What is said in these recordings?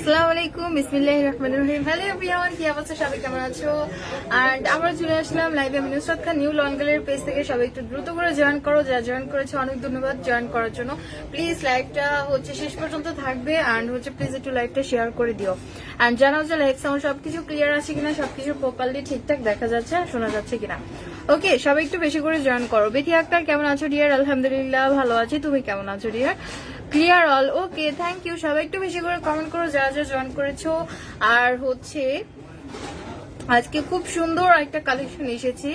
আসসালামু আলাইকুম, বিসমিল্লাহির রহমানির রহিম। হ্যালো এভরিওয়ান, কি অবস্থা? সবাই কেমন আছো? আর আমরা চলে আসলাম লাইভে। আমি নুসরাত খান, নিউ লনগালের পেজ থেকে। সবাই একটু দ্রুত করে জয়েন করো। যারা জয়েন করেছে অনেক ধন্যবাদ জয়েন করার জন্য। প্লিজ লাইভটা শেষ পর্যন্ত থাকবে অ্যান্ড প্লিজ একটু লাইভটা শেয়ার করে দিও অ্যান্ড জানাও যে লাইভ সাউন্ড সবকিছু ক্লিয়ার আছে কিনা, সবকিছু প্রপারলি ঠিকঠাক দেখা যাচ্ছে আর শোনা যাচ্ছে কিনা। ওকে, সবাই একটু বেশি করে জয়েন করো। বেথি আক্তার কেমন আছো ডিয়ার? আলহামদুলিল্লাহ ভালো আছি, তুমি কেমন আছো dear? Clear all, okay, thank you. সবাই একটু বেশি করে কমেন্ট করো যারা যারা জয়েন করেছো। আর আজকে খুব সুন্দর একটা কালেকশন এসেছে,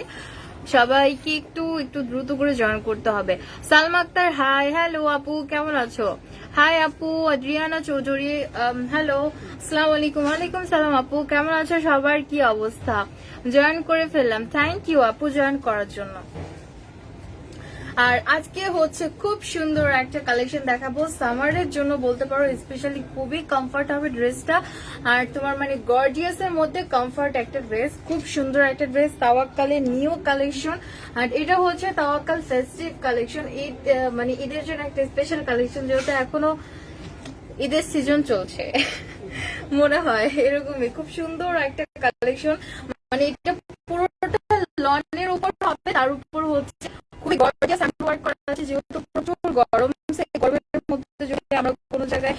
সবাইকে একটু একটু দ্রুত করে জয়েন করতে হবে। সালমা আক্তার হাই, হ্যালো আপু কেমন আছো? হাই আপু। আদ্রিয়ানা চৌধুরী হ্যালো, আসসালামু আলাইকুম। ওয়ালাইকুম সালাম আপু, কেমন আছো? সবার কি অবস্থা? জয়েন করে ফেললাম, থ্যাংক ইউ আপু জয়েন করার জন্য। আর আজকে খুব সুন্দর একটা কালেকশন দেখাবো সামারের জন্য বলতে পারো, স্পেশালি খুবই কমফর্ট হবে ড্রেসটা। আর তোমার গর্জিয়াস এর মধ্যে কমফর্ট একটা ড্রেস, খুব সুন্দর একটা ড্রেস, তাওয়াক্কালের নিউ কালেকশন। আর এটা তাওয়াক্কাল ফেস্টিভ কালেকশন, ঈদ ঈদের জন্য একটা স্পেশাল কালেকশন, যেহেতু এখনো ঈদের সিজন চলছে মনে হয় এরকমই। খুব সুন্দর একটা কালেকশন, এটা পুরোটা লনের উপর হবে, তার উপর খুবই গর্জিয়াস ওয়ার্ক করা আছে, যেহেতু প্রচুর গরম। গরমের মধ্যে যদি আমরা কোনো জায়গায়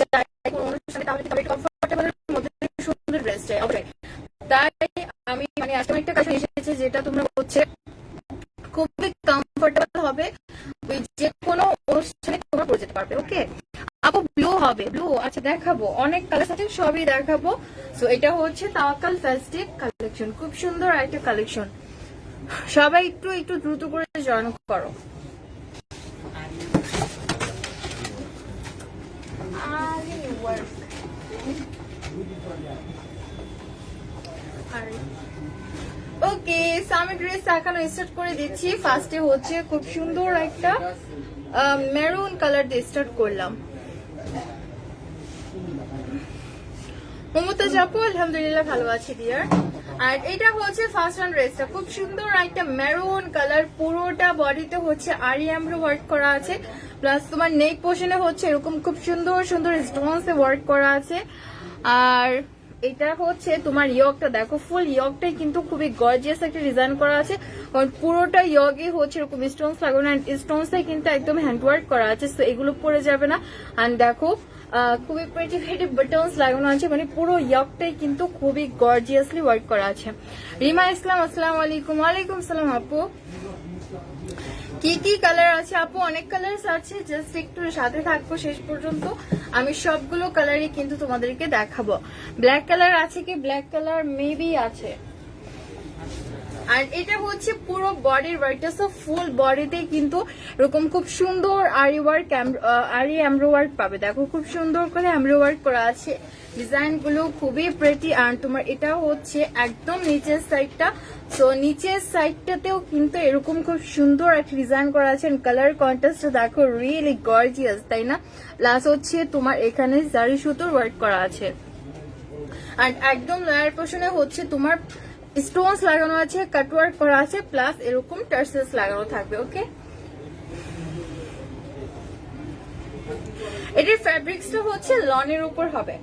যাই কোনো অনুষ্ঠানে, তাহলে কমফোর্টেবলের মধ্যে সুন্দর ড্রেস চাই। তাই আমি আজকে একটা কাজ এসেছে যেটা তোমরা খুবই কমফোর্টেবল হবে, যে কোনো অনুষ্ঠানে তোমরা পরে যেতে পারবে। ওকে আপু, ব্লু হবে? ব্লু আচ্ছা, দেখাবো, অনেক কালার আছে, সবই দেখাবো। সো এটা তাওয়াক্কাল ফেস্টিভ কালেকশন, খুব সুন্দর একটা কালেকশন। সবাই একটু একটু দ্রুত করে জয়েন করো। ওকে, সামি ড্রেস দেখানো স্টার্ট করে দিচ্ছি। ফার্স্টে খুব সুন্দর একটা মেরুন কালার দিয়ে স্টার্ট করলাম। মমতাজ আপু আলহামদুলিল্লাহ ভালো আছি ডিয়ার। আর এটা ফার্স্ট ওয়ান ড্রেসটা, খুব সুন্দর একটা মেরুন কালার, পুরোটা বডিতে আরি এমব্রো ওয়ার্ক করা আছে, প্লাস তোমার নেক পোর্শনে এরকম খুব সুন্দর সুন্দর স্টোনস এ ওয়ার্ক করা আছে। আর এটা তোমার ইয়কটা দেখো, ফুল ইয়কটাই কিন্তু খুবই গর্জিয়াস একটা ডিজাইন করা আছে, কারণ পুরোটা ইয়কে এরকম স্টোনস লাগানো, স্টোনস কিন্তু একদম হ্যান্ড ওয়ার্ক করা আছে, তো এগুলো পরে যাবে না। অ্যান্ড দেখো খুবই প্রিটি প্রিটি বাটনস লাগানো আছে, পুরো ইয়কটাই কিন্তু খুবই গর্জিয়াসলি ওয়ার্ক করা আছে। রিমা ইসলাম আসসালামু আলাইকুম। ওয়ালাইকুম সালাম আপু, কি কি কালার আছে আপু? অনেক কালার আছে, জাস্ট একটু সাথে থাকবো শেষ পর্যন্ত, আমি সবগুলো কালারই কিন্তু তোমাদেরকে দেখাবো। ব্ল্যাক কালার আছে কি? ব্ল্যাক কালার মেবি আছে। আর এটা পুরো বডির ওয়ার্কটা, সো ফুল বডিতে কিন্তু এরকম খুব সুন্দর আরি ওয়ার্ক, আরি এমব্রো ওয়ার্ক পাবে। দেখো খুব সুন্দর করে এমব্রো ওয়ার্ক করা আছে, ডিজাইন গুলো খুবই প্রেটি। আর তোমার এটা একদম নিচের সাইডটা, সো নিচের সাইডটাতেও কিন্তু এরকম খুব সুন্দর একটা ডিজাইন করা আছে। কালার কন্ট্রাস্ট দেখো, রিয়েলি গর্জিয়াস, তাই না? প্লাস তোমার এখানে জারি সুতোর ওয়ার্ক করা আছে। আর একদম লোয়ার পোর্শনে তোমার স্টোনস লাগানো আছে, কাটওয়ার্ক করা আছে, প্লাস এরকম টার্সেলস লাগানো থাকবে। ওকে, এটার ফ্যাব্রিক্সটা লনের উপর হবে।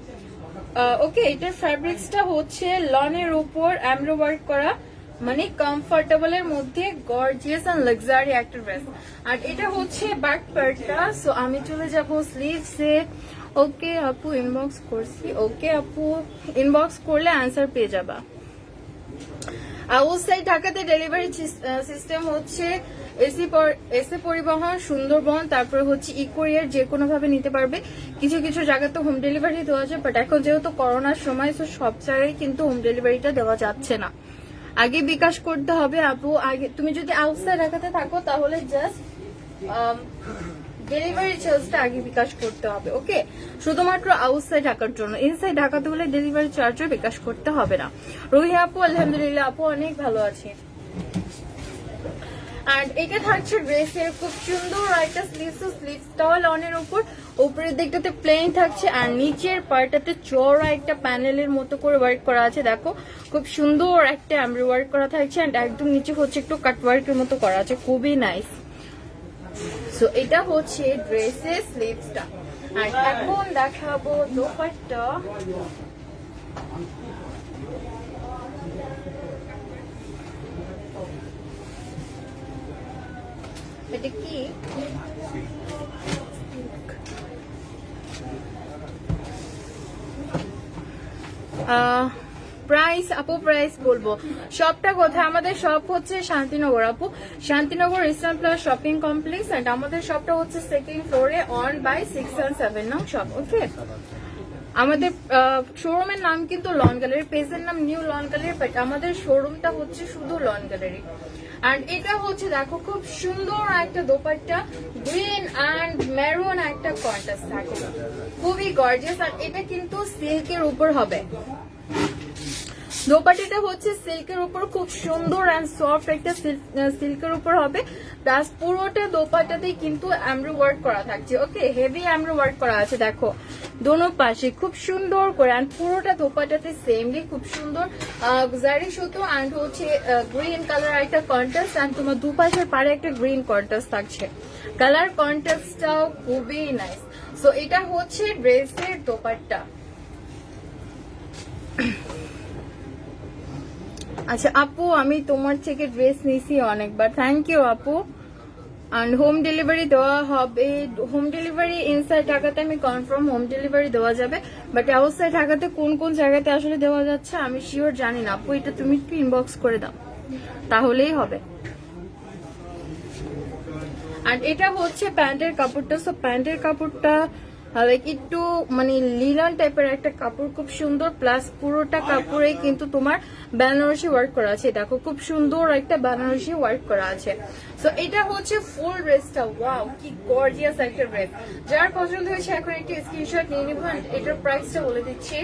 ওকে, এটার ফ্যাব্রিক্সটা লনের উপর এমব্রো ওয়ার্ক করা, কমফোর্টেবল এর মধ্যে গর্জিয়াস এন্ড লাক্সারি একটা ড্রেস। আর এটা ব্যাক পার্টটা, সো আমি চলে যাব স্লিভসে। ওকে আপু ইনবক্স করছি, ওকে আপু ইনবক্স করলে আনসার পেয়ে যাবা। আউটসাইড ঢাকাতে ডেলিভারি সিস্টেম এসি পরিবহন, সুন্দরবন, তারপরে ই কোরিয়ার, যে কোনো ভাবে নিতে পারবে। কিছু কিছু জায়গাতে হোম ডেলিভারি দেওয়া যায়, বাট এখন যেহেতু করোনার সময়, তো সব জায়গায় কিন্তু হোম ডেলিভারিটা দেওয়া যাচ্ছে না। আগে বিকাশ করতে হবে আপু। আগে তুমি যদি আউটসাইড ঢাকাতে থাকো তাহলে জাস্ট ডেলিভারি চার্জটা আগে বিকাশ করতে হবে। ওকে, শুধুমাত্র আউটসাইড ঢাকার জন্য, ইনসাইড ঢাকাতে হলে ডেলিভারি চার্জও বিকাশ করতে হবে না। রুহি আপু আলহামদুলিল্লাহ আপু অনেক ভালো আছে। আর এটা থাকছে ড্রেসের খুব সুন্দর একটা স্লিভসটাও লনের উপর, উপরের দিকটাতে প্লেন থাকছে আর নিচের পার্টটাতে চওড়া একটা প্যানেলের মতো করে ওয়ার্ক করা আছে। দেখো খুব সুন্দর একটা এমব্রয়ডারি ওয়ার্ক করা থাকছে এন্ড একদম নিচে হচ্ছে একটু কাট ওয়ার্কের মতো করা আছে, খুবই নাইস। সো এটা হচ্ছে ড্রেসের স্লিভসটা। আর এখন দেখাবো দোপাট্টা। এটা কি প্রাইস আপু? প্রাইস বলবো শপটা কোথায়? আমাদের শপ হচ্ছে শান্তিনগর আপু, Shantinagar Eastern Plus shopping complex and আমাদের শপটা হচ্ছে সেকেন্ড ফ্লোরে অন বাই 6 and 7 নং শপ। ওকে, আমাদের শোরুমের নাম কিন্তু লন গ্যালারি, পেজের নাম নিউ লন গ্যালারি, বাট আমাদের শোরুমটা হচ্ছে শুধু লন গ্যালারি। এন্ড এটা হচ্ছে দেখো খুব সুন্দর একটা দোপাট্টা, গ্রিন এন্ড মেরুন একটা কন্ট্রাস্ট থাকে, খুবই গর্জিয়াস। আর এটা কিন্তু সিল্কের উপর হবে, দোপাট্টাটা হচ্ছে সিল্কের উপর, খুব সুন্দর এন্ড সফট একটা সিল্কের উপর হবে। প্লাস পুরোটা দোপাট্টাতেই কিন্তু এমব্রয়ডারি ওয়ার্ক করা থাকছে। ওকে, হেভি এমব্রয়ডারি ওয়ার্ক করা আছে দেখো দোনো পাশে খুব সুন্দর করে। এন্ড পুরোটা দোপাট্টাতে সেমলি খুব সুন্দর জারি সুতো এন্ড হচ্ছে গ্রিন কালার একটা কন্ট্রাস্ট এন্ড তোমার দুপাশের পাড়ে একটা গ্রিন কন্ট্রাস্ট থাকছে, কালার কন্ট্রাস্টটাও খুবই নাইস। সো এটা হচ্ছে ড্রেসের দোপাট্টা। আচ্ছা আপু, আমি তোমার থেকে ড্রেস নিয়েছি অনেকবার, থ্যাংক ইউ আপু। এন্ড হোম ডেলিভারি দেওয়া হবে, হোম ডেলিভারি ইনসাইড ঢাকাতে আমি কনফার্ম হোম ডেলিভারি দেওয়া যাবে, বাট আউটসাইড ঢাকাতে কোন কোন জায়গাতে আসলে দেওয়া যাচ্ছে আমি শিওর জানি না আপু, এটা তুমি একটু ইনবক্স করে দাও তাহলেই হবে। আর এটা হচ্ছে প্যান্টের কাপড়টা। সো প্যান্টের কাপড়টা লাইক একটু মানে লিলান টাইপের একটা কাপড়, খুব সুন্দর। প্লাস পুরোটা কাপড়ে কিন্তু তোমার বেনারসি ওয়ার্ক করা আছে, দেখো খুব সুন্দর একটা বেনারসি ওয়ার্ক করা আছে। সো এটা হচ্ছে ফুল ড্রেসটা, ওয়াও কি গর্জিয়াস একটা ড্রেস। যার পছন্দ হয়েছে এখন একটি স্ক্রিনশট নিয়ে নিব। এটার প্রাইসটা বলে দিচ্ছি,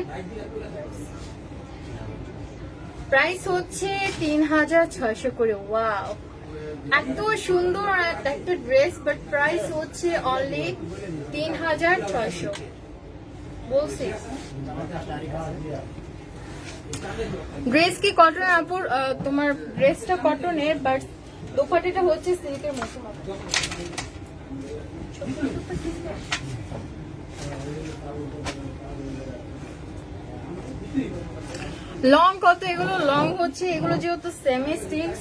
প্রাইস হচ্ছে 3600 করে। ওয়াও, এত সুন্দর একটা ড্রেস, বাট প্রাইস হচ্ছে অনলি 3600 বলছি। ড্রেস কি কটন আপুর? তোমার ড্রেসটা কটনের, বাট দোপাট্টাটা হচ্ছে সিল্কের মতো। লং কত এগুলো? লং হচ্ছে এগুলো যেহেতু সেমি স্টিচ,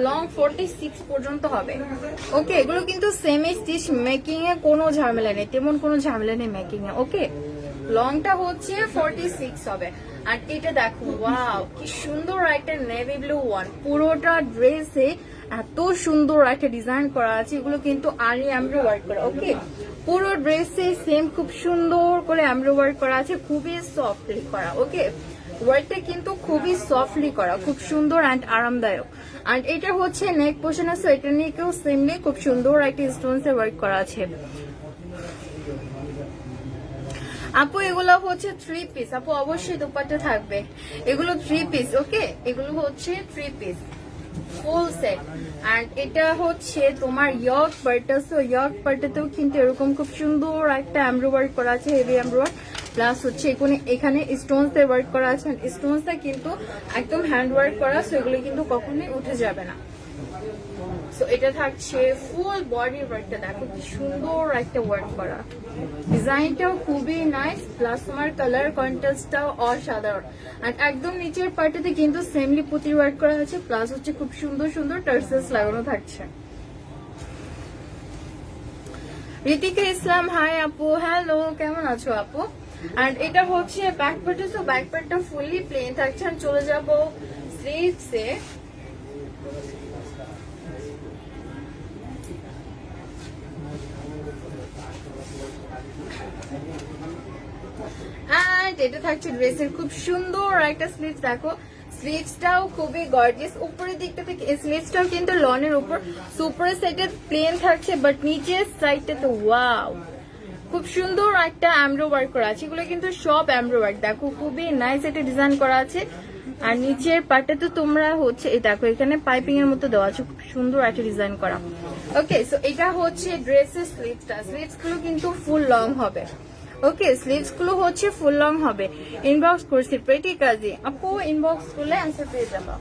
লং 46 পর্যন্ত হবে। ওকে, এগুলো কিন্তু সেমি স্টিচ, মেকিং এ কোনো ঝামেলা নেই, তেমন কোনো ঝামেলা নেই মেকিং এ। ওকে, লংটা হচ্ছে 46 হবে। আর এটা দেখো, ওয়াও কি সুন্দর একটা নেভি ব্লু ওয়ান, পুরোটা ড্রেসে এত সুন্দর একটা ডিজাইন করা আছে। এগুলো কিন্তু আরি এমব্রয়ডারি ওয়ার্ক করা। ওকে, পুরো ড্রেসে সেম খুব সুন্দর করে এমব্রয়ডারি ওয়ার্ক করা আছে, খুবই সফটলি করা। ওকে, ওয়ার্কটা কিন্তু খুবই সফটলি করা, খুব সুন্দর অ্যান্ড আরামদায়ক। আর এটা হচ্ছে নেক পোর্শন আছে, এটা নিয়ে কেউ সেমলি খুব সুন্দর একটা স্টোনস এর ওয়ার্ক করা আছে। আপু এগুলো হচ্ছে 3 পিস আপু, অবশ্যই দোপাট্টা থাকবে। এগুলো 3 পিস। ওকে, এগুলো হচ্ছে 3 পিস ফুল সেট। আর এটা হচ্ছে তোমার ইয়র্ক পার্টটা। সো ইয়র্ক পার্টটাতেও কিন্তু এরকম খুব সুন্দর একটা এমব্রয়ডারি ওয়ার্ক করা আছে, হেভি এমব্রয়ডারি। প্লাস হচ্ছে এখানে স্টোনস এর ওয়ার্ক করা আছে, স্টোনসটা কিন্তু একদম হ্যান্ড ওয়ার্ক করা, সো এগুলো কিন্তু কখনোই উঠে যাবে না। সো এটা থাকছে ফুল বডি ওয়ার্কটা, দেখো কি সুন্দর একটা ওয়ার্ক করা, ডিজাইনটাও খুবই নাইস। প্লাস তোমার কালার কন্ট্রাস্টটাও অসাধারণ। আর একদম নিচের পার্টিতে কিন্তু সেমলি পুঁতির ওয়ার্ক করা হয়েছে, প্লাস হচ্ছে খুব সুন্দর সুন্দর টার্সেলস লাগানো থাকছে। ঋতিকা ইসলাম, হাই আপু, হ্যালো, কেমন আছো আপু? আর এটা হচ্ছে ব্যাক পার্ট। তো ব্যাক পার্টটা ফুললি প্লেন থাকছে। আর চলে যাবো স্লিভসে। এটা থাকছে ড্রেসের খুব সুন্দর একটা স্লিভস, দেখো স্লিভসটাও খুবই গর্জিয়াস। উপরের দিকটা থেকে স্লিভসটাও কিন্তু লনের উপর, উপরের সাইডে প্লেন থাকছে, বাট নিচের সাইডটা তো ওয়াও খুব সুন্দর একটা এমব্রয়ডারি ওয়ার্ক করা আছে। এগুলো কিন্তু সব এমব্রয়ডারি ওয়ার্ক, দেখো খুবই নাইস একটা ডিজাইন করা আছে। আর নিচের পার্টে তো তোমরা হচ্ছে এই দেখো এখানে পাইপিং এর মতো দেওয়া আছে, খুব সুন্দর একটা ডিজাইন করা। ওকে, সো এটা হচ্ছে ড্রেসের স্লিভসটা। স্লিভস গুলো কিন্তু ফুল লং হবে। ওকে, স্লিভস গুলো হচ্ছে ফুল লং হবে। ইনবক্স করছি প্রেটি কাজী আপু, ইনবক্স করলে অ্যান্সার পেয়ে যাবা।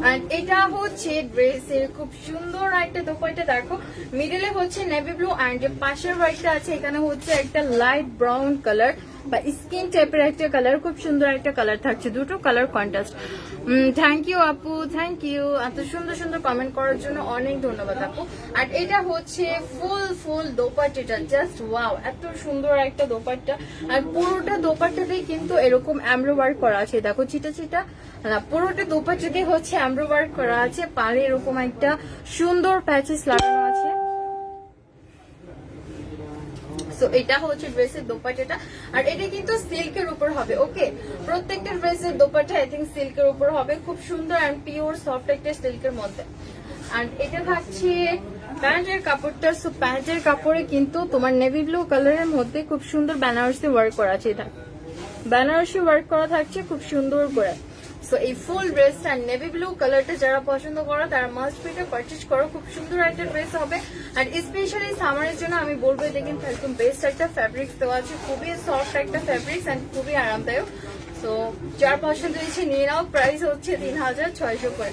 আর এটা হচ্ছে ড্রেসের খুব সুন্দর একটা দোপাট্টা। দেখো মিডলে হচ্ছে নেভি ব্লু এন্ড যে পাশের ওয়াইটটা আছে এখানে হচ্ছে একটা লাইট ব্রাউন কালার বা স্কিন টাইপের একটা কালার, খুব সুন্দর একটা কালার থাকছে, দুটো কালার কন্ট্রাস্ট। থ্যাংক ইউ আপু, থ্যাংক ইউ এত সুন্দর সুন্দর কমেন্ট করার জন্য, অনেক ধন্যবাদ আপু। আর এটা হচ্ছে ফুল দোপাট্টাটা, জাস্ট ওয়াও, এত সুন্দর একটা দোপাট্টা। আর পুরোটা দোপাট্টাতেই কিন্তু এরকম এমব্রো ওয়ার্ক করা আছে, দেখো চিটা চিটা না, পুরোটা দোপাট্টাতেই হচ্ছে এমব্রো ওয়ার্ক করা আছে, পাড়ে এরকম একটা সুন্দর প্যাচেস লাগানো আছে। সো এটা হচ্ছে ড্রেসের দোপাট্টাটা, আর এটা কিন্তু সিল্কের উপর হবে। ওকে, প্রত্যেকটা ড্রেসের দোপাট্টা আই থিঙ্ক সিল্কের উপর হবে, খুব সুন্দর এন্ড পিওর সফট একটা সিল্কের মধ্যে। আর এটা থাকছে প্যান্টের কাপড়টা। সো প্যান্টের কাপড়ে কিন্তু তোমার নেভি ব্লু কালারের মধ্যে খুব সুন্দর বেনারসি ওয়ার্ক করা আছে, এটা বেনারসি ওয়ার্ক করা থাকছে খুব সুন্দর করে। সো এই ফুল ড্রেসটা নেভি ব্লু কালারটা যারা পছন্দ করো তারা মাস্ট বিটা পারচেজ করো, খুব সুন্দর একটা ড্রেস হবে। আর স্পেশালি সামারের জন্য আমি বলবো এটা কিন্তু একদম বেস্ট একটা ফ্যাব্রিক্স দেওয়া আছে, খুবই সফট একটা ফ্যাব্রিক্স এন্ড খুবই আরামদায়ক। সো যার পছন্দ হয়েছে নিয়ে নাও। প্রাইস হচ্ছে 3600 করে।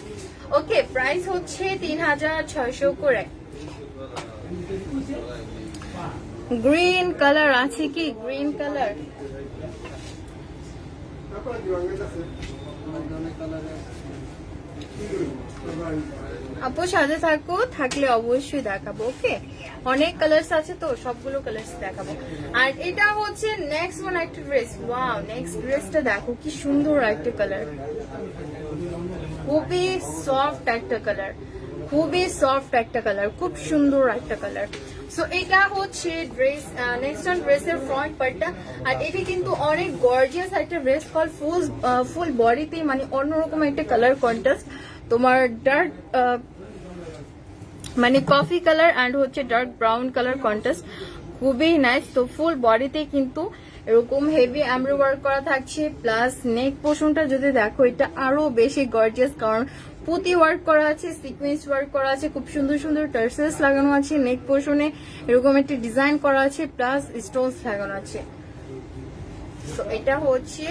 ওকে, প্রাইস হচ্ছে 3600 করে। গ্রিন কালার আছে কি? গ্রিন কালার আপু সাথে থাকো, থাকলে অবশ্যই দেখাবো। ওকে, অনেক কালার্স আছে তো সবগুলো কালার্স দেখাবো। আর এটা হচ্ছে নেক্সট ওয়ান একটা ড্রেস। ওয়াও, নেক্সট ড্রেসটা দেখো কি সুন্দর একটা কালার, খুবই সফট একটা কালার, খুবই সফট একটা কালার, খুব সুন্দর একটা কালার। সো এটা হচ্ছে ড্রেস, নেক্সট ওয়ান ড্রেসের ফ্রন্ট পার্টটা। আর এটা কিন্তু অনেক গর্জিয়াস একটা ড্রেস, কল ফুল বডিতে মানে অন্যরকম একটা কালার কন্ট্রাস্ট, তোমার ডার্ক মানে কফি কালার এন্ড হচ্ছে ডার্ক ব্রাউন কালার কন্ট্রাস্ট, খুবই নাইস। তো ফুল বডিতে কিন্তু এরকম হেভি এমব্রো ওয়ার্ক করা থাকছে, প্লাস নেক পোর্শনটা যদি দেখো এটা আরো বেশি গর্জিয়াস, কারণ পুঁতি ওয়ার্ক করা আছে, সিকোয়েন্স ওয়ার্ক করা আছে, খুব সুন্দর সুন্দর টার্সেলস লাগানো আছে, নেক পোর্শনে এরকম একটা ডিজাইন করা আছে, প্লাস স্টোনস লাগানো আছে। তো এটা হচ্ছে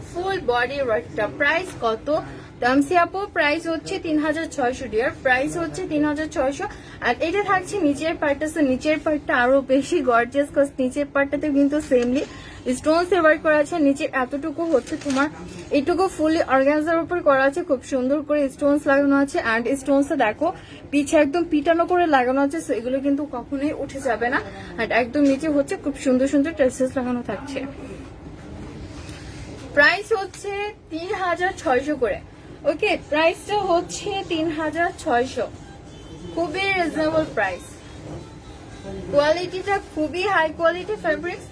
ফুল বডি ওয়ার্কটা। প্রাইস কত তামসি আপু? প্রাইস হচ্ছে 3600 ডিয়ার, প্রাইস হচ্ছে 3600। আর এটা থাকছে নিচের পার্টটা। তো নিচের পার্টটা আরো বেশি গর্জিয়াস, কজ নিচের পার্টটাতে কিন্তু সেমলি স্টোনস এ ওয়ার্ক করা আছে। নিচে এতটুকু হচ্ছে তোমার এইটুকু ফুলি অর্গানজার উপর করা আছে, খুব সুন্দর করে স্টোনস লাগানো আছে। অ্যান্ড স্টোনস দেখো পিছে একদম পিটানো করে লাগানো আছে, সো এগুলো কিন্তু কখনোই উঠে যাবে না। আর একদম নিচে হচ্ছে খুব সুন্দর সুন্দর টার্সেলস লাগানো থাকছে। প্রাইস হচ্ছে 3600 করে। ওকে, প্রাইসটা হচ্ছে 3600, খুবই রিজনেবল প্রাইস। কোয়ালিটিটা খুবই হাই কোয়ালিটি ফ্যাব্রিক্স,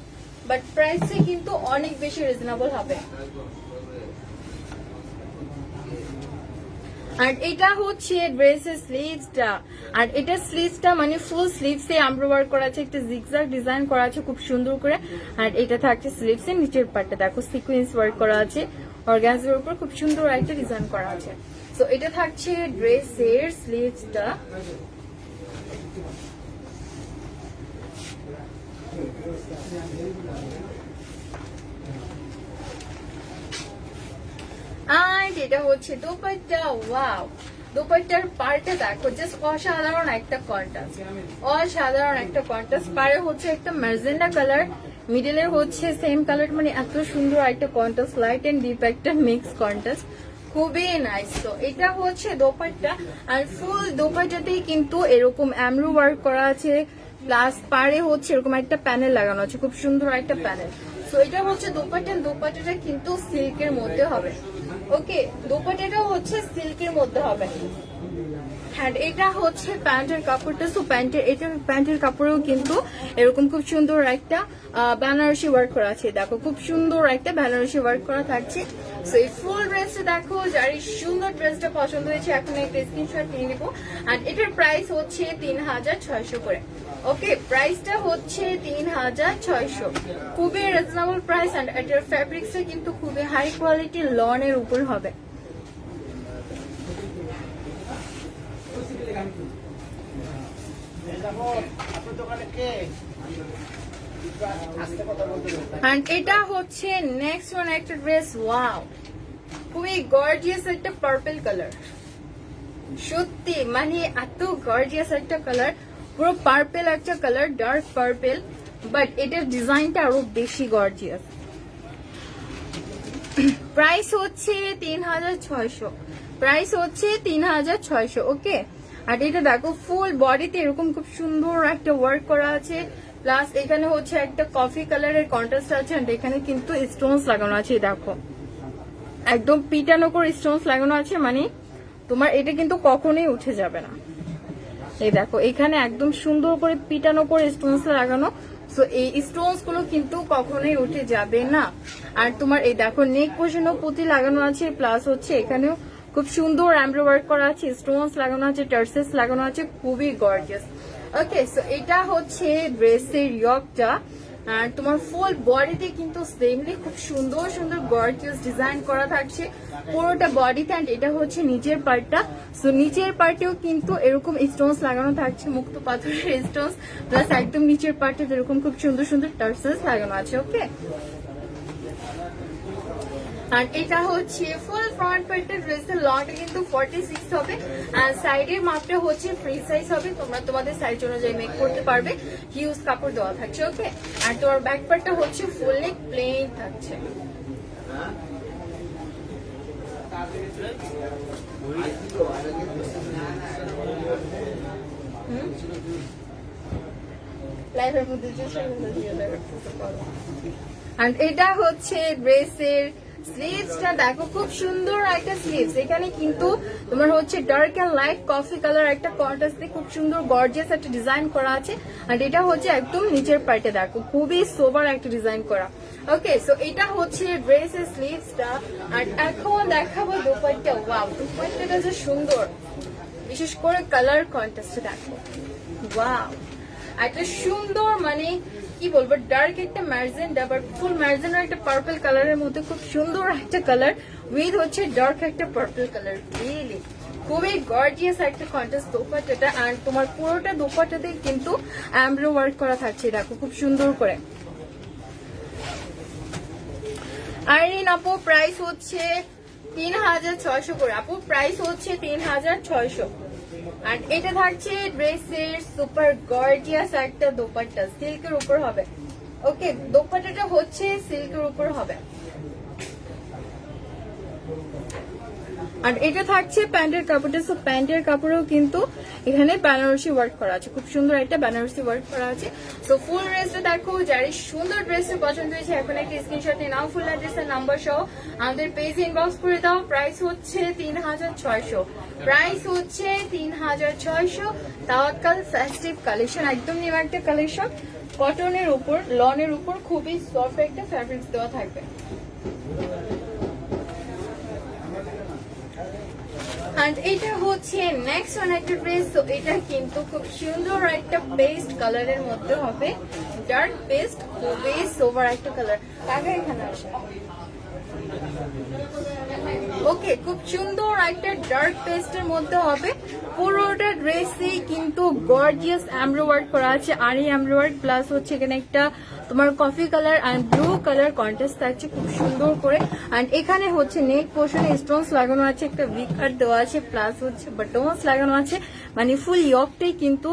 বাট প্রাইসে কিন্তু অনেক বেশি রিজনেবল হবে। আর এটা হচ্ছে ড্রেসের স্লিভসটা। আর এটা স্লিভসটা মানে ফুল স্লিভসে এমব্রো ওয়ার্ক করা আছে, একটা জিগজ্যাগ ডিজাইন করা আছে খুব সুন্দর করে। আর এটা থাকছে স্লিভসের নিচের পার্টটা, দেখো সিকোয়েন্স ওয়ার্ক করা আছে, অর্গানজার উপর খুব সুন্দর একটা ডিজাইন করা আছে। সো এটা থাকছে ড্রেসের স্লিভসটা। আর এটা হচ্ছে দোপাট্টা। ওয়াও, দোপাট্টার পার্টে দেখো জাস্ট অসাধারণ একটা কন্ট্রাস্ট, অসাধারণ একটা কন্ট্রাস্ট। পারে হচ্ছে একটা ম্যাজেন্ডা কালার, মিডলে হচ্ছে সেম কালার, মানে এত সুন্দর একটা কন্ট্রাস্ট, লাইট এন্ড ডিপ একটা মিক্স কন্ট্রাস্ট, খুবই নাইস। তো এটা হচ্ছে দোপাট্টা। আর ফুল দোপাট্টাতেই কিন্তু এরকম এমব্রো ওয়ার্ক করা আছে, প্লাস পারে হচ্ছে এরকম একটা প্যানেল লাগানো আছে, খুব সুন্দর একটা প্যানেল। তো এটা হচ্ছে দোপাট্টা। দোপাট্টাটা কিন্তু সিল্কের মধ্যে হবে। ওকে, দোপাট্টাটাও হচ্ছে সিল্কের মধ্যে হবে। অ্যান্ড এটা হচ্ছে প্যান্টের কাপড়টা। সো প্যান্টের কাপড়েও কিন্তু এরকম খুব সুন্দর একটা বেনারসি ওয়ার্ক করা আছে। দেখো খুব সুন্দর একটা বেনারসি ওয়ার্ক করা থাকছে। সো এই ফুল ড্রেসটা দেখো, যার এই সুন্দর ড্রেসটা পছন্দ হয়েছে এখন একটা স্ক্রিনশট নিয়ে নিবো। অ্যান্ড এটার প্রাইস হচ্ছে 3600 করে। ওকে, প্রাইসটা হচ্ছে 3600, খুবই রিজনেবল প্রাইস। অ্যান্ড এটার ফ্যাব্রিক্সটা কিন্তু খুবই হাই কোয়ালিটি লনের উপর হবে। And এটা হচ্ছে নেক্সট ওয়ান একটা ড্রেস। ওয়াও, খুবই গর্জিয়াস একটা পার্পল কালার। সত্যি মানে এত গর্জিয়াস একটা কালার, পুরো পার্পল একটা কালার, ডার্ক পার্পল, বাট এটার ডিজাইনটা আরো বেশি গর্জিয়াস। প্রাইস হচ্ছে 3600, প্রাইস হচ্ছে 3600। ওকে, আর এটা দেখো ফুল বডিতে এরকম খুব সুন্দর একটা ওয়ার্ক করা আছে, প্লাস এখানে হচ্ছে একটা কফি কালারের কন্ট্রাস্ট আছে। আর এখানে কিন্তু স্টোনস লাগানো আছে, দেখো একদম পিটানো করে স্টোনস লাগানো আছে, মানে তোমার এটা কিন্তু কখনোই উঠে যাবে না। এই দেখো এখানে একদম সুন্দর করে পিটানো করে স্টোনস লাগানো, সো এই স্টোনস গুলো কিন্তু কখনোই উঠে যাবে না। আর তোমার এই দেখো নেক পোর্শনও পুঁতি লাগানো আছে, প্লাস হচ্ছে এখানেও খুব সুন্দর এমব্রয়ডারি ওয়ার্ক করা আছে, স্টোনস লাগানো আছে, টার্সেস লাগানো আছে, খুবই গর্জিয়াস। ওকে, সো এটা হচ্ছে ড্রেসের ইয়কটা। আর তোমার ফুল বডিতে কিন্তু সেমলি খুব সুন্দর সুন্দর গর্জিয়াস ডিজাইন করা থাকছে পুরোটা বডিতে। অ্যান্ড এটা হচ্ছে নিচের পার্টটা। সো নিচের পার্টেও কিন্তু এরকম স্টোনস লাগানো থাকছে, মুক্ত পাথরের স্টোনস, প্লাস একদম নিচের পার্টে এরকম খুব সুন্দর সুন্দর টার্সেস লাগানো আছে। ওকে, আর এটা হচ্ছে ফুল ফ্রন্ট পার্টের ড্রেসের লংটা কিন্তু 46 হবে, আর সাইডের মাপটা হচ্ছে ফ্রি সাইজ হবে, তোমরা তোমাদের সাইজ অনুযায়ী মেক করতে পারবে, হিউজ কাপড় দেওয়া থাকছে। ওকে, আর তোমার ব্যাক পার্টটা হচ্ছে ফুল নেক প্লেন থাকছে। লাইভের মধ্যে আর এটা হচ্ছে ড্রেসের স্লিভসটা। দেখো খুব সুন্দর একটা স্লিভস, এখানে কিন্তু তোমার হচ্ছে dark and light coffee colour একটা কন্ট্রাস্টে খুব সুন্দর গর্জিয়াস একটা ডিজাইন করা আছে। আর এটা হচ্ছে একদম নিচের পার্টে দেখো খুবই সোবার একটা ডিজাইন করা। ওকে, সো এটা হচ্ছে ড্রেসের স্লিভসটা। আর এখন দেখাবো দোপাট্টা। ওয়াও, দোপাট্টাটা যে সুন্দর, বিশেষ করে কালার কন্ট্রাস্টে দেখো। ওয়াও, একটা সুন্দর মানে কি বলবো, ডার্ক একটা ম্যাজেন্ডা, বাট ফুল ম্যাজেন্ডা একটা পার্পল কালারের মধ্যে খুব সুন্দর একটা কালার উইথ হচ্ছে ডার্ক একটা পার্পল কালার। রিয়েলি খুবই গর্জিয়াস একটা কন্ট্রাস্ট দোপাট্টাটা। আর তোমার পুরোটা দোপাট্টাতে কিন্তু এমব্রয়ডারি ওয়ার্ক করা থাকছে, দেখো খুব সুন্দর করে। আইরিন আপু প্রাইস হচ্ছে 3600 করে। আপু প্রাইস হচ্ছে 3600। আর এটা থাকছে ড্রেসের সুপার গর্জিয়াস একটা দোপাট্টা, সিল্কের উপর হবে। ওকে, দোপাট্টাটা হচ্ছে সিল্কের উপর হবে। আর এটা থাকছে প্যান্টের কাপড়টা। সো প্যান্টের কাপড়েও কিন্তু এখানে বেনারসি ওয়ার্ক করা আছে, খুব সুন্দর একটা বেনারসি ওয়ার্ক করা আছে। সো ফুল ড্রেসটা দেখো, যার এই সুন্দর ড্রেসটা পছন্দ হয়েছে এখন একটা স্ক্রিনশট নিয়ে নাও, ফুল অ্যাড্রেস আর নাম্বার সহ আমাদের পেজে ইনবক্স করে দাও। প্রাইস হচ্ছে 3600, প্রাইস হচ্ছে 3600। তাওয়াক্কাল ফেস্টিভ কালেকশন, একদম নিউ একটা কালেকশন, কটনের উপর লনের উপর খুবই সফট একটা ফ্যাব্রিক্স দেওয়া থাকবে। আর এটা হচ্ছে নেক্সট ওয়ান একটা ড্রেস। তো এটা কিন্তু খুব সুন্দর একটা পেস্ট কালারের মধ্যে হবে, ডার্ক পেস্ট, খুবই সোভার একটা কালার। কাকা এখানে আসে। ওকে, খুব সুন্দর একটা ডার্ক পেস্টের মধ্যে হবে, পুরোটা ড্রেসে কিন্তু গর্জিয়াস এমব্রয়ডারি ওয়ার্ক করা আছে, আরি এমব্রয়ডারি প্লাস হচ্ছে এখানে একটা তোমার coffee colour and blue colour contrast থাকছে খুব সুন্দর করে। এন্ড এখানে হচ্ছে নেক পোর্শনে স্টোনস লাগানো আছে, একটা ভি কাট দেওয়া আছে, প্লাস হচ্ছে বাটনস লাগানো আছে, মানে ফুল ইয়কটাই কিন্তু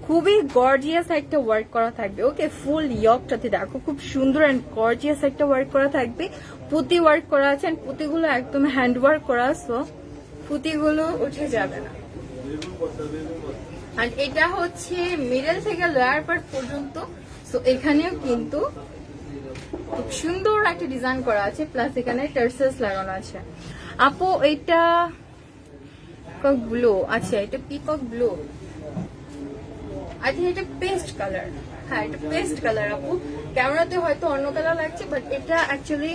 খুবই গর্জিয়াস একটা ওয়ার্ক করা থাকবে। ওকে, ফুল ইয়কটাতে দেখো খুব সুন্দর এন্ড গর্জিয়াস একটা ওয়ার্ক করা থাকবে, পুঁতি ওয়ার্ক করা আছে, এন্ড পুঁতিগুলো একদম হ্যান্ড ওয়ার্ক করা, সো পুঁতিগুলো উঠে যাবে না। আর এটা হচ্ছে মিডল থেকে লোয়ার পার্ট পর্যন্ত, সো এখানেও কিন্তু খুব সুন্দর একটা ডিজাইন করা আছে, প্লাস এখানে টার্সেলস লাগানো আছে। আপু এটা পিকক ব্লু, আচ্ছা এটা পিকক ব্লু, আই থিঙ্ক এটা পেস্ট কালার। হ্যাঁ এটা পেস্ট কালার আপু, ক্যামেরাতে হয়তো অন্য কালার লাগছে বাট এটা অ্যাকচুয়ালি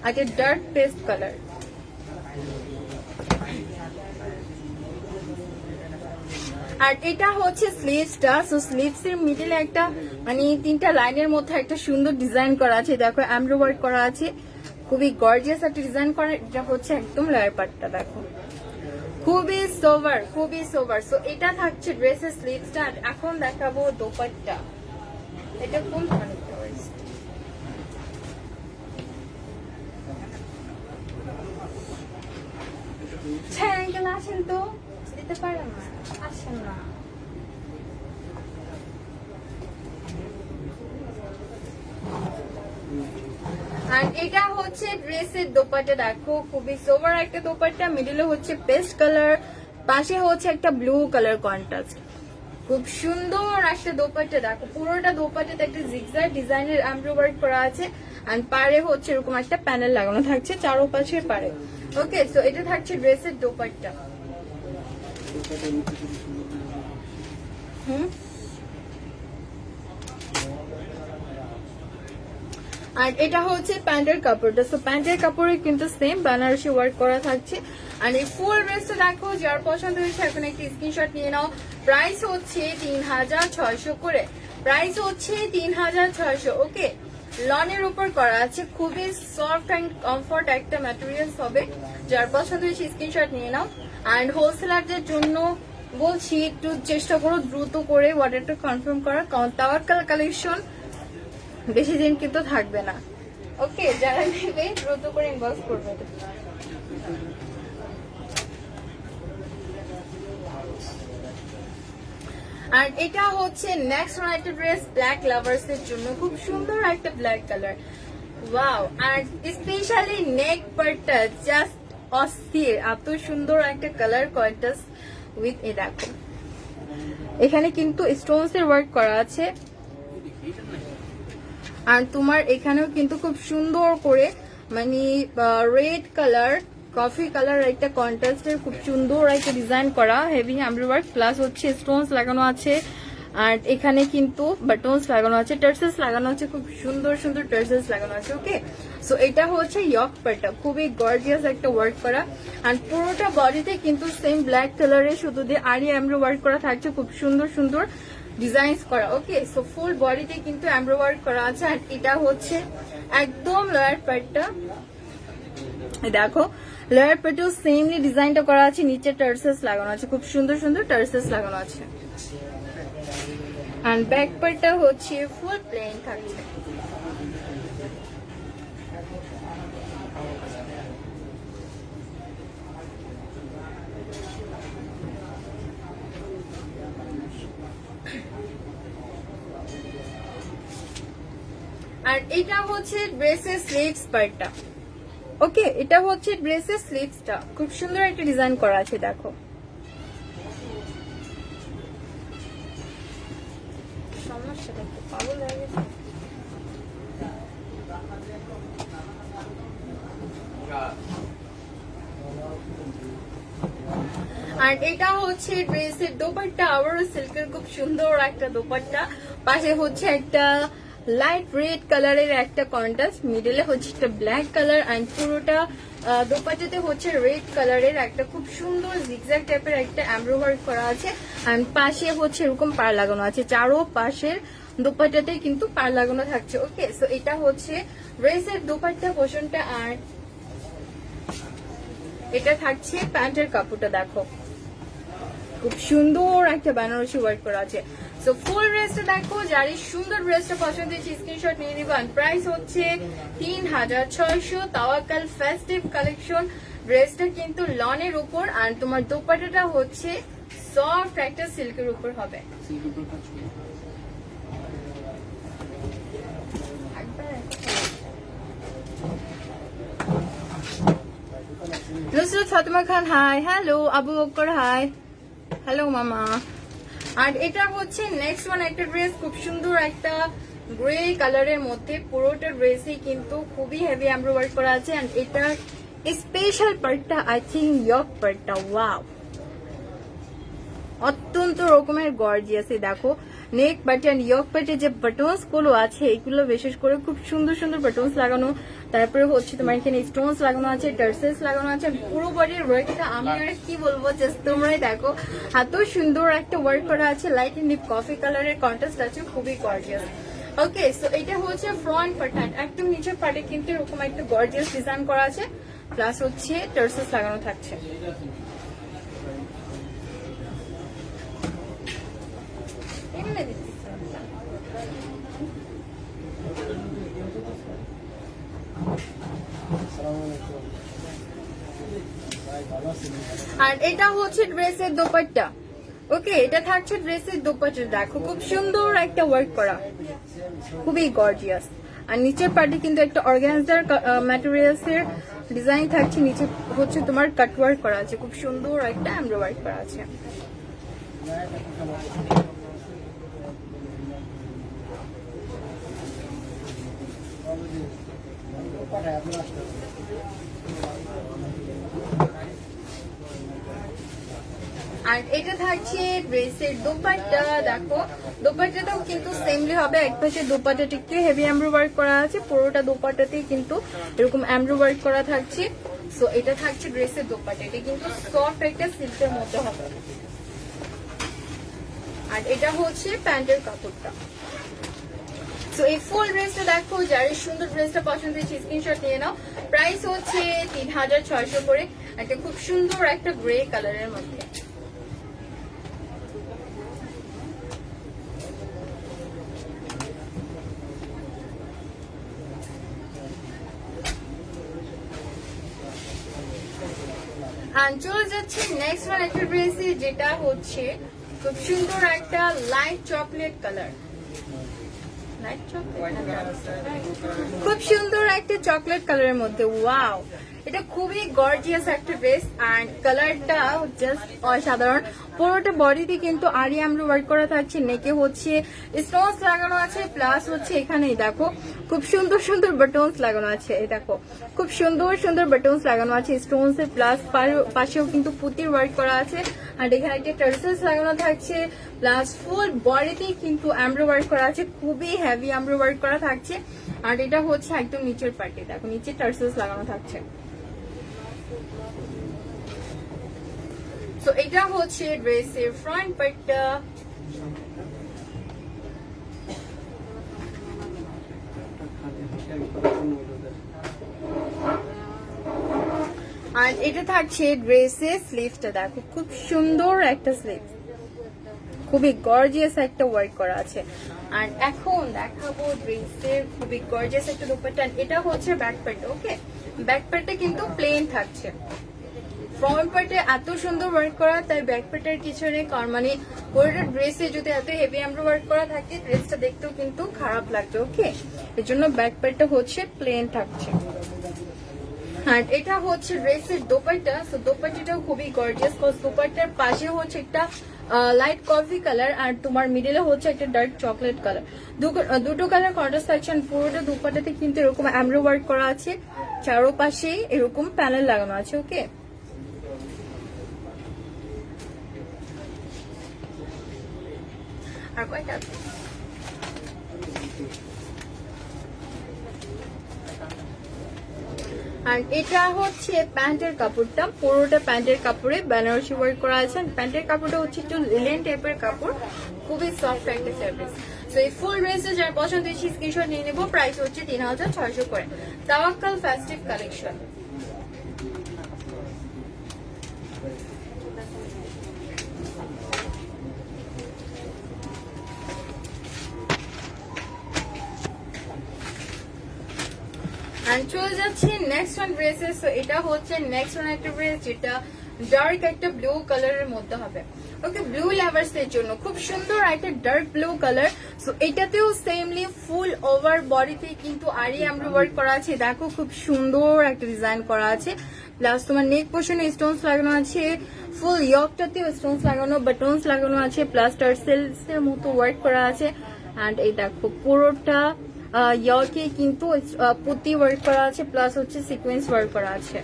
একটা ডার্ক পেস্ট কালার। আর এটা হচ্ছে স্লিভসটা, সো স্লিভস এর মিডলে একটা মানে 3টা লাইনের মধ্যে একটা সুন্দর ডিজাইন করা আছে, দেখো এমব্রয়ডারি ওয়ার্ক করা আছে, খুবই গর্জিয়াস একটা ডিজাইন করা। এটা হচ্ছে একদম লয়ার পার্টটা, দেখো খুবই সোভার, খুবই সোভার। সো এটা থাকছে ড্রেসের স্লিভসটা। আর এখন দেখাবো দোপাট্টা। এটা কোন ধরনের আঙ্কেল আসেন তো, দিতে পারেন না, আসেন না। আর এটা হচ্ছে ড্রেসের দোপাট্টা, দেখো খুবই সোভার একটা দোপাট্টা, মিডলে হচ্ছে পেস্ট কালার, পাশে হচ্ছে একটা ব্লু কালার কন্ট্রাস্ট, খুব সুন্দর একটা দোপাট্টা। দেখো পুরোটা দোপাট্টাতে একটা জিগজ্যাগ ডিজাইনের এমব্রয়ডারি ওয়ার্ক করা আছে, এন্ড পাড়ে হচ্ছে এরকম একটা প্যানেল লাগানো থাকছে চারপাশের পাড়ে। ওকে, সো এটা থাকছে ড্রেসের দোপাট্টা। আর এটা হচ্ছে প্যান্টের কাপড়টা, সো প্যান্টের কাপড়ে কিন্তু সেম বেনারসি ওয়ার্ক করা থাকছে। আর এই ফুল ড্রেসটা দেখো, যার পছন্দ হয়েছে এখন একটি স্ক্রিনশট নিয়ে নাও। প্রাইস হচ্ছে 3600 করে, প্রাইস হচ্ছে 3600। ওকে, লনের উপর করা আছে, খুবই সফট অ্যান্ড কমফর্ট একটা ম্যাটেরিয়ালস হবে, যার পছন্দ হয়েছে স্ক্রিনশট নিয়ে নাও। অ্যান্ড হোলসেলারদের জন্য বলছি একটু চেষ্টা করো দ্রুত করে অর্ডারটা কনফার্ম করার, কারণ তাওয়াক্কাল কালেকশন বেশি দিন কিন্তু থাকবে না। ওকে, যারা নেবে দ্রুত করে ইনবক্স করবে। আর এটা হচ্ছে নেক্সট ওয়ান একটা ড্রেস ব্ল্যাক লাভার্স এর জন্য, খুব সুন্দর একটা ব্ল্যাক কালার, ওয়াও। আর স্পেশালি নেক পার্টটা জাস্ট অস্থির, এত সুন্দর একটা কালার কন্ট্রাস্ট উইথ এ দেখো এখানে কিন্তু স্টোনস এর ওয়ার্ক করা আছে। আর তোমার এখানেও কিন্তু খুব সুন্দর করে মানে রেড কালার, কফি কালার একটা কন্ট্রাস্টের খুব সুন্দর একটা ডিজাইন করা, হেভি এমব্রয়ডারি ওয়ার্ক, প্লাস হচ্ছে স্টোনস লাগানো আছে। আর এখানে কিন্তু বাটনস লাগানো আছে, টার্সেলস লাগানো আছে, খুব সুন্দর সুন্দর টার্সেলস লাগানো আছে। ওকে, সো এটা হচ্ছে ইয়ক পার্টটা, খুবই গর্জিয়াস একটা ওয়ার্ক করা। আর পুরোটা বডিতে কিন্তু সেম ব্ল্যাক কালারের শুধু দিয়ে আরি এমব্রয়ডারি ওয়ার্ক করা থাকছে, খুব সুন্দর সুন্দর ডিজাইনস করা। ওকে, সো ফুল বডিতে কিন্তু এমব্রয়ডারি ওয়ার্ক করা আছে। আর এটা হচ্ছে একদম লয়ার পার্টটা, দেখো লয়ার পার্টেও সেমলি ডিজাইনটা করা আছে, নিচে টার্সেলস লাগানো আছে, খুব সুন্দর সুন্দর টার্সেলস লাগানো আছে। আর ব্যাক পার্টটা হচ্ছে ফুল প্লেন থাকছে। আর এটা হচ্ছে ড্রেসের স্লিভস পার্টটা। ওকে, এটা হচ্ছে ড্রেসের স্লিভসটা, খুব সুন্দর একটা ডিজাইন করা আছে, দেখো সমস্যাটা একটু পাগল হয়ে গেছে। আর এটা হচ্ছে ড্রেসের দোপাট্টা, আবারও সিল্কের খুব সুন্দর একটা দোপাট্টা, পাশে হচ্ছে একটা লাইট রেড কালারের একটা কন্ট্রাস্ট, মিডলে হচ্ছে একটা ব্ল্যাক কালার, এন্ড পুরোটা দোপাট্টাতে হচ্ছে রেড কালারের একটা খুব সুন্দর জিগজ্যাগ টাইপের একটা এমব্রয়ডারি ওয়ার্ক করা আছে। এন্ড পাশে হচ্ছে এরকম পার লাগানো আছে, চারো পাশের দোপাট্টাতে কিন্তু পার লাগানো থাকছে। ওকে, সো এটা হচ্ছে ড্রেসের দোপাট্টা পোর্শনটা। আর এটা থাকছে প্যান্টের কাপড়টা, দেখো খুব সুন্দর একটা বেনারসি ওয়ার্ক করা আছে। সো ফুল ড্রেসটা দেখো, যার এই সুন্দর ড্রেসটা পছন্দ হয়েছে স্ক্রিনশট নিয়ে নিবেন। প্রাইস হচ্ছে 3600। তাওয়াক্কাল ফেস্টিভ কালেকশন, ড্রেসটা কিন্তু লনের উপর, আর তোমার দোপাট্টাটা হচ্ছে সফট একটা সিল্কের উপর হবে। Nusrat Fatema Khan hi, hello Abu Bakar hi, hello মামা। আর এটা হচ্ছে নেক্সট ওয়ান একটা ড্রেস, খুব সুন্দর একটা গ্রে কালারের মধ্যে, পুরোটা ড্রেসই কিন্তু খুবই হেভি এমব্রয়ডারি ওয়ার্ক করা আছে। এন্ড এটা স্পেশাল পার্টটা আই থিঙ্ক ইয়ক পার্টটা, ওয়াও অত্যন্ত রকমের গর্জিয়াস। দেখো নেক বাটন ইয়ক প্যাটে যে বাটনস গুলো আছে এগুলো বিশেষ করে খুব সুন্দর সুন্দর বাটনস লাগানো, তারপরে হচ্ছে তোমার এখানে স্টোনস লাগানো আছে, টার্সেলস লাগানো আছে, পুরো বডির ওয়ার্কটা আমি আর কি বলবো, জাস্ট তোমরাই দেখো এত সুন্দর একটা ওয়ার্ক করা আছে। লাইট এন্ড ডিপ কফি কালারের কন্ট্রাস্ট আছে, খুবই গর্জিয়াস। ওকে, সো এটা হচ্ছে ফ্রন্ট পার্ট, একদম নিচের পার্টে কিন্তু এরকম একটা গর্জিয়াস ডিজাইন করা আছে, প্লাস হচ্ছে টার্সেলস লাগানো থাকছে। আর এটা হচ্ছে ড্রেসের দোপাট্টা। ওকে, এটা থাকছে ড্রেসের দোপাট্টা। দেখো খুব সুন্দর একটা ওয়ার্ক করা, খুবই গর্জিয়াস। আর নিচের পার্টে কিন্তু একটা অর্গানজার ম্যাটেরিয়ালস এর ডিজাইন থাকছে, নিচে হচ্ছে তোমার কাট ওয়ার্ক করা আছে, খুব সুন্দর একটা এমব্রয়ডারি ওয়ার্ক করা আছে। আর এটা থাকছে ড্রেসের দোপাট্টা। দেখো দোপাট্টাটাও কিন্তু সেমলি হবে, এক পাশে দোপাট্টাটা একটু হেভি এমব্রয়ডারি ওয়ার্ক করা আছে, পুরোটা দোপাট্টাতেই কিন্তু এরকম এমব্রয়ডারি ওয়ার্ক করা থাকছে। সো এটা থাকছে ড্রেসের দোপাট্টা, এটা কিন্তু সফট একটা সিল্কের মধ্যে হবে। আর এটা হচ্ছে প্যান্টের কাপড়টা। সো এই ফুল ড্রেসটা দেখো, যার সুন্দর ড্রেসটা পছন্দ হয়েছে স্ক্রিনশট নিয়ে নাও। প্রাইস হচ্ছে 3600 করে, একটা খুব সুন্দর একটা গ্রে কালারের মধ্যে। চলে যাচ্ছে নেক্সট ওয়ান একটা ড্রেসে, যেটা হচ্ছে খুব সুন্দর একটা লাইট চকলেট কালার, খুব সুন্দর একটা চকলেট কালারের মধ্যে। ওয়াও, এটা খুবই গর্জিয়াস একটা ড্রেস, অ্যান্ড কালারটা জাস্ট অসাধারণ। পুরোটা বডিতে কিন্তু আরি এমব্রয়ডারি ওয়ার্ক করা থাকছে, নেকে হচ্ছে স্টোনস লাগানো আছে, প্লাস হচ্ছে এখানেই দেখো খুব সুন্দর সুন্দর বাটনস লাগানো আছে। এই দেখো খুব সুন্দর সুন্দর বাটনস লাগানো আছে স্টোনস এর, প্লাস পাশেও কিন্তু পুতির ওয়ার্ক করা আছে। আর এখানে একটা টার্সেলস লাগানো থাকছে, প্লাস ফুল বডিতেই কিন্তু এমব্রয়ডারি ওয়ার্ক করা আছে, খুবই হেভি এমব্রয়ডারি ওয়ার্ক করা থাকছে। আর এটা হচ্ছে একদম নিচের পার্টে, দেখো নিচে টার্সেলস লাগানো থাকছে। সো এটা হচ্ছে ড্রেসের ফ্রন্ট পার্টটা। আর এটা থাকছে ড্রেসের স্লিভসটা। দেখো খুব সুন্দর একটা স্লিভ, খুবই গর্জিয়াস একটা ওয়ার্ক করা আছে। আর এখন দেখাবো ড্রেসের খুবই গর্জিয়াস একটা দোপাট্টা। এটা হচ্ছে ব্যাক পার্ট। ওকে, ব্যাক পার্টে কিন্তু প্লেন থাকছে, ফ্রন্ট পার্টে এত সুন্দর ওয়ার্ক করা, তাই ব্যাক পার্টের কিছু নেই। কারণ মানে পুরোটা ড্রেসে যদি এত হেভি এমব্রয়ডারি ওয়ার্ক করা থাকে, ড্রেসটা দেখতেও কিন্তু খারাপ লাগবে। ওকে, এর জন্য ব্যাক পার্টটা হচ্ছে প্লেন থাকছে। আর এটা হচ্ছে ড্রেসের দোপাট্টা। সো দোপাট্টাটাও খুবই গর্জিয়াস, কজ দোপাট্টার পাশে হচ্ছে একটা লাইট কফি কালার, আর তোমার মিডলে হচ্ছে একটা ডার্ক চকলেট কালার, দুটো কালার কন্ট্রাস্ট থাকছে। পুরোটা দোপাট্টাতে কিন্তু এরকম এমব্রয়ডারি ওয়ার্ক করা আছে, চারোপাশে এরকম প্যানেল লাগানো আছে। ওকে, আর কয়টা আর এটা হচ্ছে প্যান্টের কাপড়টা, পুরোটা প্যান্টের কাপড়ে বেনারসি ওয়ার্ক করা আছে। প্যান্টের কাপড়টা হচ্ছে একটু লিনেন টাইপের কাপড়, খুবই সফট একটা ফেব্রিক। তো এই ফুল ড্রেসে যার পছন্দ হয়েছে স্ক্রিনশট নিয়ে নেবো। প্রাইস হচ্ছে 3600 করে। তাওয়াক্কাল ফেস্টিভ কালেকশন। চলে যাচ্ছে নেক্সট ওয়ান ড্রেসে। সো এটা হচ্ছে নেক্সট ওয়ান একটা ড্রেস, যেটা ডার্ক একটা ব্লু কালারের মধ্যে হবে। ওকে, ব্লু লাভার্স এর জন্য খুব সুন্দর একটা ডার্ক ব্লু কালার। সো এটাতেও সেমলি ফুল ওভার বডিতে কিন্তু আরি এমব্রয়ডারি ওয়ার্ক করা আছে। দেখো খুব সুন্দর একটা ডিজাইন করা আছে, প্লাস তোমার নেক পোর্শনে স্টোনস লাগানো আছে, ফুল ইয়কটাতেও স্টোনস লাগানো, বাটনস লাগানো আছে, প্লাস টার্সেলস এর মতো ওয়ার্ক করা আছে। অ্যান্ড এই দেখো পুরোটা ইয়কে কিন্তু পুঁতি ওয়ার্ক করা আছে, প্লাস হচ্ছে সিকোয়েন্স ওয়ার্ক করা আছে।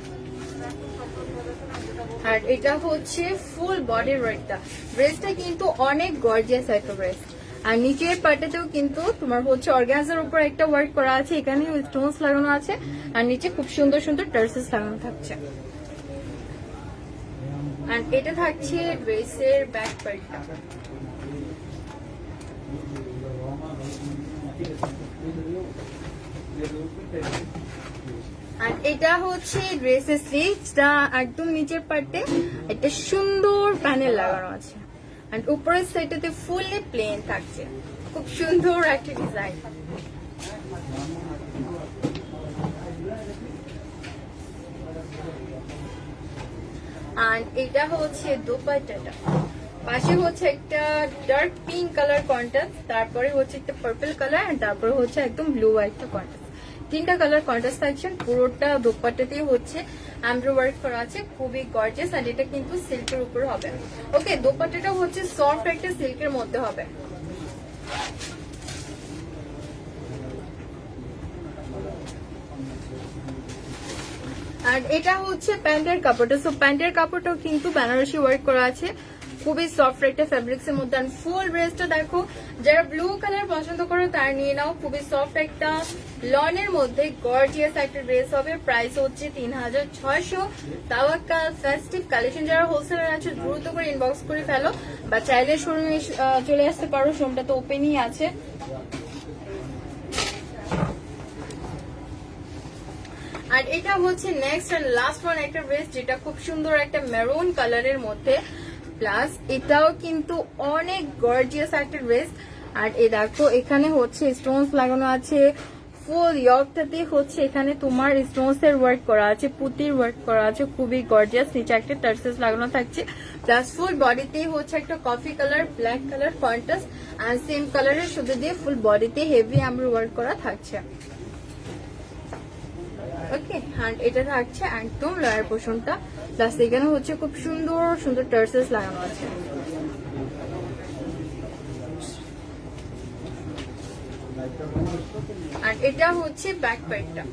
আর এটা হচ্ছে ফুল বডির ওয়ার্কটা, ড্রেসটা কিন্তু অনেক গর্জিয়াস একটা ড্রেস। আর নিচের পার্টেতেও কিন্তু তোমার হচ্ছে অর্গানজার উপর একটা ওয়ার্ক করা আছে, এখানে স্টোনস লাগানো আছে, আর নিচে খুব সুন্দর সুন্দর টার্সেস লাগানো থাকছে। আর এটা থাকছে ড্রেসের ব্যাক পার্টটা। আর এটা হচ্ছে ড্রেসের স্লিভসটা, একদম নিচের পার্টে একটা সুন্দর প্যানেল লাগানো আছে, আর উপরের সাইডটাতে ফুললি প্লেন থাকছে, খুব সুন্দর একটা ডিজাইন। আর এটা হচ্ছে দোপাট্টাটা, পাশে হচ্ছে একটা ডার্ক পিঙ্ক কালার কন্ট্রাস্ট, তারপরে হচ্ছে একটা পার্পল কালার, আর তারপরে হচ্ছে একদম ব্লু একটা কন্ট্রাস্ট, তিনটা কালার কন্ট্রাস্ট থাকছে। পুরোটা দোপাট্টাতেই হচ্ছে এমব্রয়ডারি ওয়ার্ক করা আছে, খুবই গর্জিয়াস। আর এটা কিন্তু সিল্কের উপর হবে। ওকে, দোপাট্টাটা হচ্ছে সফট একটা সিল্কের মধ্যে হবে। আর এটা হচ্ছে প্যান্টের কাপড়টা, সো প্যান্টের কাপড়টাও কিন্তু বেনারসি ওয়ার্ক করা আছে, খুবই সফট একটা ফ্যাব্রিক্স এর মধ্যে। আর ফুল ড্রেসটা দেখো, যারা ব্লু কালার পছন্দ করো তারা নিয়ে নাও, খুবই সফট একটা লনের মধ্যে গর্জিয়াস একটা ড্রেস হবে। প্রাইস হচ্ছে 3600। তাওয়াক্কাল ফেস্টিভ কালেকশন, যারা হোলসেলার আছে দ্রুত করে ইনবক্স করে ফেলো, বা চাইলে শোরুমে চলে আসতে পারো, শোরুমটা তো ওপেনই আছে। আর এটা হচ্ছে নেক্সট এন্ড লাস্ট ওয়ান একটা ড্রেস, যেটা খুব সুন্দর একটা মেরুন কালারের মধ্যে, প্লাস এটাও কিন্তু অনেক গর্জিয়াস একটা ড্রেস। আর এই দেখো এখানে হচ্ছে স্টোনস লাগানো আছে, ফুল ইয়র্কটাতে হচ্ছে এখানে তোমার স্টোনস এর ওয়ার্ক করা আছে, পুতির ওয়ার্ক করা আছে, খুবই গর্জিয়াস। নিচে একটা টার্সেস লাগানো থাকছে, প্লাস ফুল বডিতেই হচ্ছে একটা coffee colour black colour contrast, আর সেম কালারের সুতো দিয়ে ফুল বডিতে হেভি এমব্রয়ডারি ওয়ার্ক করা থাকছে। ওকে, আর এটা থাকছে একদম লয়ার পোর্শনটা, প্লাস এখানে হচ্ছে খুব সুন্দর সুন্দর টার্সেস লাগানো আছে। আর এটা হচ্ছে ব্যাক পার্টটা।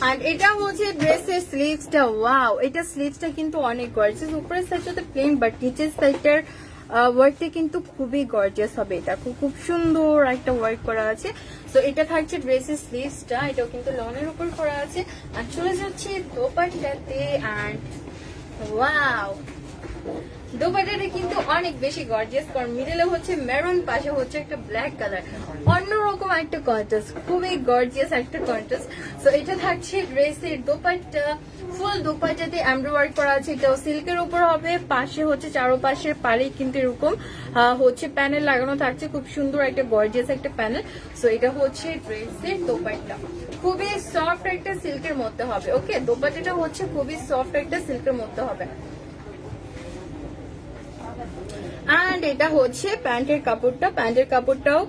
আর এটা হচ্ছে ড্রেসের স্লিভসটা। ওয়াও, এটা স্লিভসটা কিন্তু অনেক গর্জিয়াস, উপরের সাইডটা প্লেন, বাট নিচের সাইডটার ওয়ার্কটা কিন্তু খুবই গর্জিয়াস হবে। এটা খুব সুন্দর একটা ওয়ার্ক করা আছে। তো এটা থাকছে ড্রেসের স্লিভসটা, এটাও কিন্তু লনের উপর করা আছে। আর চলে যাচ্ছে দোপাট্টাতে, অ্যান্ড ওয়াও, দোপাট্টাটা কিন্তু অনেক বেশি গর্জিয়াস, কারণ মিডলে হচ্ছে মেরুন, পাশে হচ্ছে একটা ব্ল্যাক কালার, অন্যরকম একটা কন্ট্রাস্ট, খুবই গর্জিয়াস একটা কন্ট্রাস্ট। তো এটা থাকছে ড্রেসের দোপাট্টা, ফুল দোপাট্টাতে এমব্রয়ডারি করা আছে, এটাও সিল্কের উপর হবে। পাশে হচ্ছে চারোপাশের পাড়ে কিন্তু এরকম হচ্ছে প্যানেল লাগানো থাকছে, খুব সুন্দর একটা গর্জিয়াস একটা প্যানেল। সো এটা হচ্ছে ড্রেসের দোপাট্টা, খুবই সফট একটা সিল্কের মধ্যে হবে। ওকে, দোপাট্টাটা হচ্ছে খুবই সফট একটা সিল্কের মধ্যে হবে। অ্যান্ড এটা হচ্ছে প্যান্টের কাপড়টা, প্যান্টের কাপড়টাও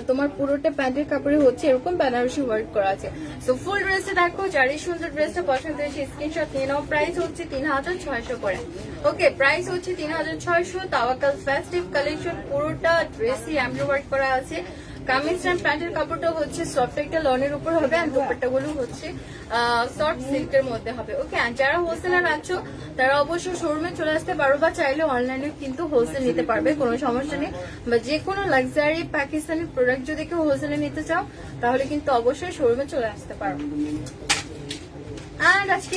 তোমার পুরোটা প্যান্টের কাপড়ে হচ্ছে এরকম বেনারসি ওয়ার্ক করা আছে। সো ফুল ড্রেসটা দেখো, যার এই সুন্দর ড্রেসটা পছন্দ হয়েছে স্ক্রিনশট নিয়ে নাও। প্রাইস হচ্ছে 3600 করে। ওকে, প্রাইস হচ্ছে 3600। তাওয়াক্কাল ফেস্টিভ কালেকশন, পুরোটা ড্রেসই এমব্রয়ডারি ওয়ার্ক করা আছে। কামিজ এন্ড প্যান্টের কাপড়টা হচ্ছে সফট একটা লনের উপর হবে, আর দুপাট্টাগুলো হচ্ছে সফট সিল্কের মধ্যে হবে। ওকে, আর যারা হোলসেলার আছো তারা অবশ্যই শোরুমে চলে আসতে পারো, বা চাইলে অনলাইনে কিন্তু হোলসেল নিতে পারবে, কোনো সমস্যা নেই। বা যে কোনো লাক্সারি পাকিস্তানি প্রোডাক্ট যদি কেউ হোলসেলে নিতে চাও, তাহলে কিন্তু অবশ্যই শোরুমে চলে আসতে পারো। আর আজকে